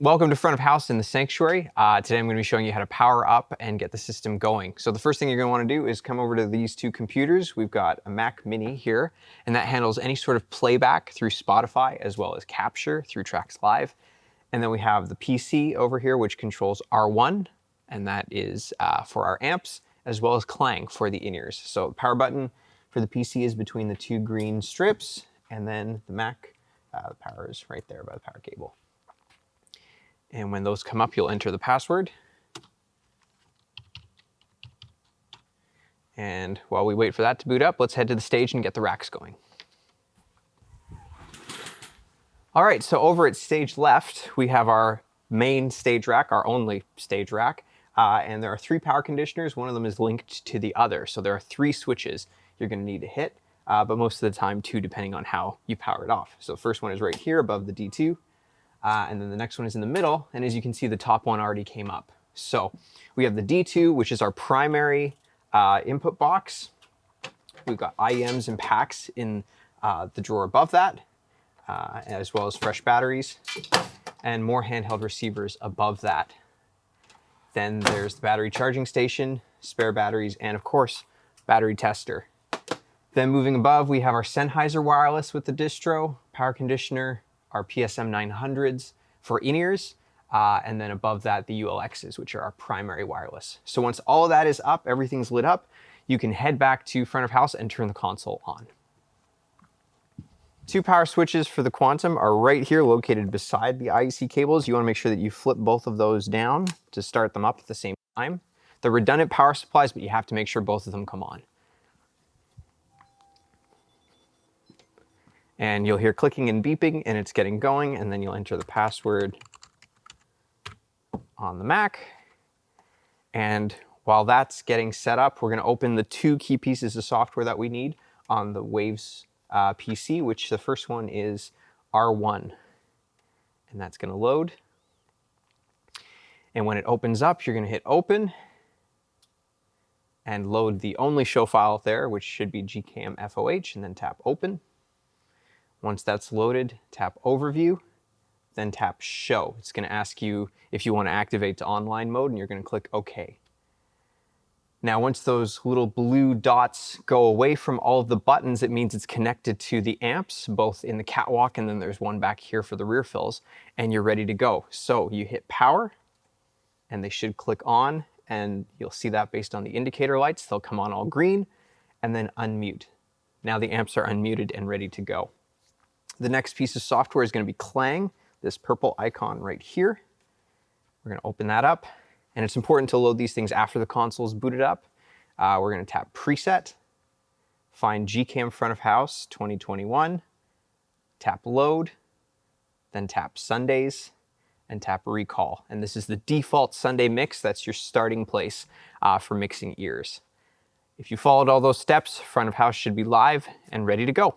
Welcome to front of house in the sanctuary. Today I'm going to be showing you how to power up and get the system going. So the first thing you're going to want to do is come over to these two computers. We've got a Mac Mini here, and that handles any sort of playback through Spotify as well as capture through Tracks Live. And then we have the PC over here, which controls R1, and that is for our amps, as well as Clang for the in-ears. So the power button for the PC is between the two green strips, and then the Mac, the power is right there by the power cable. And when those come up, you'll enter the password. And while we wait for that to boot up, let's head to the stage and get the racks going. All right, so over at stage left, we have our main stage rack, our only stage rack. And there are 3 power conditioners. One of them is linked to the other. So there are 3 switches you're gonna need to hit, but most of the time 2, depending on how you power it off. So the first one is right here above the D2. And then the next one is in the middle, and as you can see, the top one already came up. So we have the D2, which is our primary input box. We've got IEMs and packs in the drawer above that, as well as fresh batteries, and more handheld receivers above that. Then there's the battery charging station, spare batteries, and of course, battery tester. Then moving above, we have our Sennheiser wireless with the distro, power conditioner, our PSM 900s for in-ears, and then above that, the ULXs, which are our primary wireless. So once all of that is up, everything's lit up, you can head back to front of house and turn the console on. 2 power switches for the Quantum are right here located beside the IEC cables. You wanna make sure that you flip both of those down to start them up at the same time. They're redundant power supplies, but you have to make sure both of them come on. And you'll hear clicking and beeping, and it's getting going, and then you'll enter the password on the Mac. And while that's getting set up, we're gonna open the 2 key pieces of software that we need on the Waves PC, which the first one is R1. And that's gonna load. And when it opens up, you're gonna hit open and load the only show file there, which should be gcam FOH, and then tap open. Once that's loaded, tap Overview, then tap Show. It's going to ask you if you want to activate to online mode, and you're going to click OK. Now, once those little blue dots go away from all of the buttons, it means it's connected to the amps, both in the catwalk, and then there's one back here for the rear fills, and you're ready to go. So you hit Power, and they should click on, and you'll see that based on the indicator lights. They'll come on all green, and then unmute. Now the amps are unmuted and ready to go. The next piece of software is going to be Clang, this purple icon right here. We're going to open that up, and it's important to load these things after the console is booted up. We're going to tap Preset, find Gcam Front of House 2021, tap Load, then tap Sundays, and tap Recall. And this is the default Sunday mix. That's your starting place for mixing ears. If you followed all those steps, Front of House should be live and ready to go.